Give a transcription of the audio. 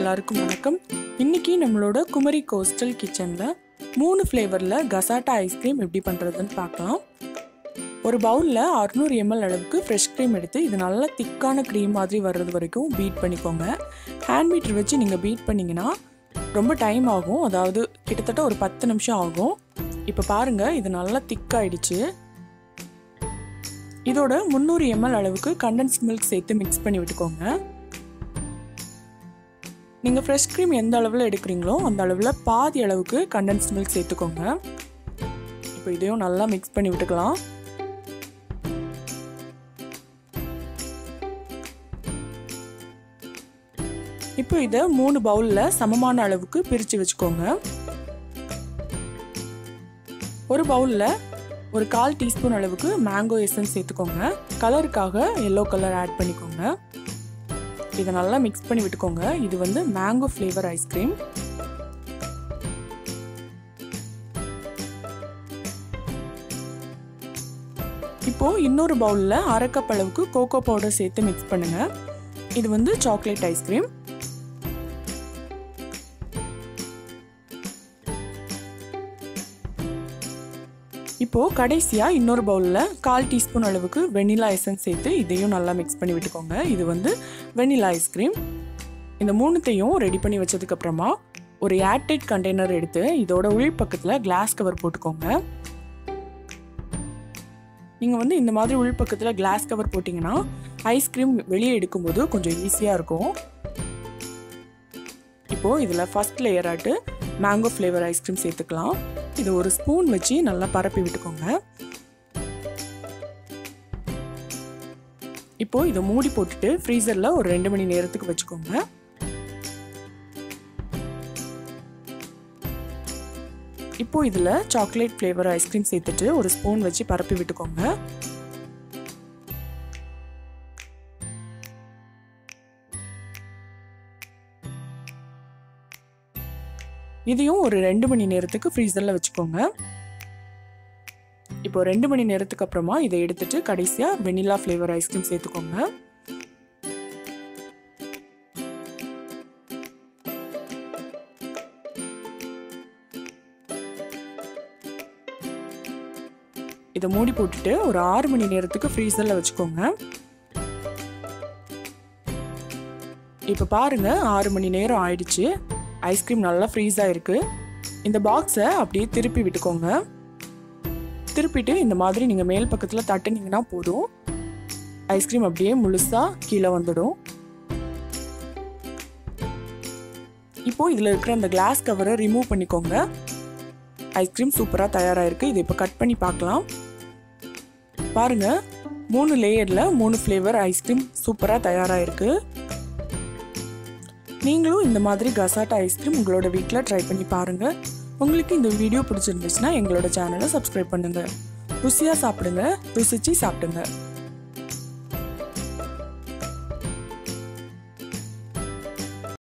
எல்லாருக்கும் வணக்கம். இன்னைக்கு நம்மளோட குமரி கோஸ்டல் கிச்சன்ல 3 ஃப்ளேவர்ல கசாட்டா ஐஸ்கிரீம் எப்படி பண்றதுன்னு பார்க்கலாம். ஒரு பவுல்ல 600 ml அளவுக்கு ஃப்ரெஷ் க்ரீம் எடுத்து இது நல்லா திக்கான க்ரீம் மாதிரி வர்றது வரைக்கும் பீட் பண்ணிக்கோங்க. ஹேண்ட் பீட்டர் வச்சு நீங்க பீட் பண்ணீங்கன்னா ரொம்ப டைம் ஆகும், அதாவது கிட்டத்தட்ட ஒரு 10 நிமிஷம் ஆகும். இப்போ பாருங்க, இது நல்லா திக்காயிடுச்சு. இதோட 300 ml அளவுக்கு கண்டென்ஸ்ட் மில்க் சேர்த்து மிக்ஸ் பண்ணி விட்டுக்கோங்க. நீங்கள் ஃப்ரெஷ் க்ரீம் எந்த அளவில் எடுக்கிறீங்களோ அந்த அளவில் பாதி அளவுக்கு கண்டென்ஸ்ட் மில்க் சேர்த்துக்கோங்க. இப்போ இதையும் நல்லா மிக்ஸ் பண்ணி விட்டுக்கலாம். இப்போ இதை 3 பவுலில் சமமான அளவுக்கு பிரித்து வச்சுக்கோங்க. ஒரு பவுலில் ஒரு 1/4 டீஸ்பூன் அளவுக்கு மேங்கோ எசன்ஸ் சேர்த்துக்கோங்க. கலருக்காக எல்லோ கலர் ஆட் பண்ணிக்கோங்க. இதை நல்லா மிக்ஸ் பண்ணி விட்டுக்கோங்க. இது வந்து மேங்கோ ஃப்ளேவர் ஐஸ்கிரீம். இப்போ இன்னொரு பவுலில் 1/2 கப் அளவுக்கு கோகோ பவுடர் சேர்த்து மிக்ஸ் பண்ணுங்க. இது வந்து சாக்லேட் ஐஸ்கிரீம். இப்போ கடைசியா இன்னொரு பவுல்ல 1/4 டீஸ்பூன் அளவுக்கு வெனிலா எசன்ஸ் சேர்த்து இதையும் நல்லா மிக்ஸ் பண்ணி விட்டுக்கோங்க. இது வந்து வெனிலா ஐஸ்கிரீம். இந்த மூணுத்தையும் ரெடி பண்ணி வச்சதுக்கு அப்புறமா ஒரு ஏர்டைட் கண்டெய்னர் எடுத்து இதோட உள் பக்கத்துல கிளாஸ் கவர் போட்டுக்கோங்க. நீங்க வந்து இந்த மாதிரி உள் பக்கத்துல கிளாஸ் கவர் போட்டீங்கன்னா ஐஸ்கிரீம் வெளியே எடுக்கும்போது கொஞ்சம் ஈஸியா இருக்கும். இப்போ இதுல ஃபர்ஸ்ட் லேயர் ஆட்டு மேங்கோ ஃப்ளேவர் ஐஸ்கிரீம் சேர்த்துக்கலாம். இது ஒரு ஸ்பூன் வச்சு நல்லா பரப்பி விட்டுக்கோங்க. இப்போ இதை மூடி போட்டுட்டு ஃப்ரீசர்ல ஒரு 2 மணி நேரத்துக்கு வச்சுக்கோங்க. இப்போ இதுல சாக்லேட் ஃப்ளேவர் ஐஸ்கிரீம் சேர்த்துட்டு ஒரு ஸ்பூன் வச்சு பரப்பி விட்டுக்கோங்க. இதையும் ஒரு 2 மணி நேரத்துக்கு ஃப்ரீசர்ல வச்சுக்கோங்க. இப்போ 2 மணி நேரத்துக்கு அப்புறமா இதை எடுத்துட்டு கடைசியா வெனிலா ஃப்ளேவர் ஐஸ்கிரீம் சேர்த்துக்கோங்க. இதை மூடி போட்டுட்டு ஒரு 6 மணி நேரத்துக்கு ஃப்ரீசர்ல வச்சுக்கோங்க. இப்போ பாருங்க, 6 மணி நேரம் ஆயிடுச்சு. ஐஸ்கிரீம் நல்லா ஃப்ரீஸ் ஆயிருக்கு. இந்த பாக்ஸை அப்படியே திருப்பி விட்டுக்கோங்க. திருப்பிட்டு இந்த மாதிரி நீங்கள் மேல் பக்கத்தில் தட்டுனீங்கன்னா போதும், ஐஸ்கிரீம் அப்படியே முழுசாக கீழே வந்துடும். இப்போ இதில் இருக்கிற அந்த கிளாஸ் கவரை ரிமூவ் பண்ணிக்கோங்க. ஐஸ்கிரீம் சூப்பராக தயாராகிருக்கு. இதை இப்போ கட் பண்ணி பார்க்கலாம். பாருங்க, 3 லேயரில் 3 ஃப்ளேவர் ஐஸ்கிரீம் சூப்பராக தயாராகிருக்கு. நீங்களும் இந்த மாதிரி கசாட்டா ஐஸ்கிரீம் உங்களோட வீட்டில் ட்ரை பண்ணி பாருங்க. உங்களுக்கு இந்த வீடியோ பிடிச்சிருந்துச்சுன்னா எங்களோட சேனலை சப்ஸ்கிரைப் பண்ணுங்க. ருசியாக சாப்பிடுங்க, ருசிச்சு சாப்பிடுங்க.